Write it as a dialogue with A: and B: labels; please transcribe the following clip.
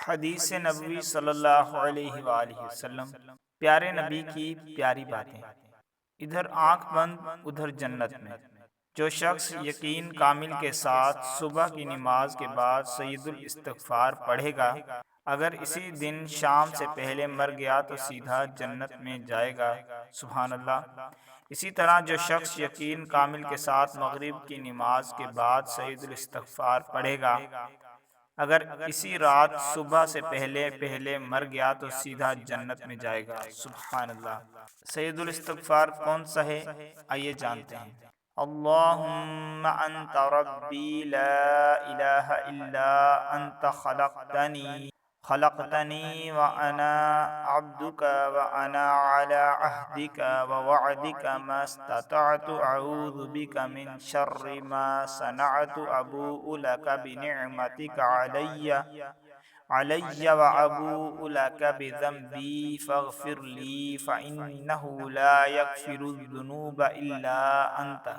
A: حدیث نبوی صلی اللہ علیہ وآلہ وسلم، پیارے نبی کی پیاری باتیں۔ ادھر آنکھ بند ادھر جنت میں۔ جو شخص یقین کامل کے ساتھ صبح کی نماز کے بعد سید الاستغفار پڑھے گا، اگر اسی دن شام سے پہلے مر گیا تو سیدھا جنت میں جائے گا۔ سبحان اللہ۔ اسی طرح جو شخص یقین کامل کے ساتھ مغرب کی نماز کے بعد سید الاستغفار پڑھے گا، اگر اسی رات صبح سے پہلے پہلے مر گیا تو سیدھا جنت میں جائے گا۔ سبحان اللہ۔ سید الاستغفار کون سا ہے؟ آئیے جانتے ہیں۔ اللہم انت ربی لا الہ الا انت خلقتنی وانا عبدک وانا علی عہدک ووعدک ما استطعت اعوذ بک من شر ما صنعت ابوء لک بنعمتک علی وابوء لک بذنبی فاغفر لی فانہ لا یغفر الذنوب الا انت۔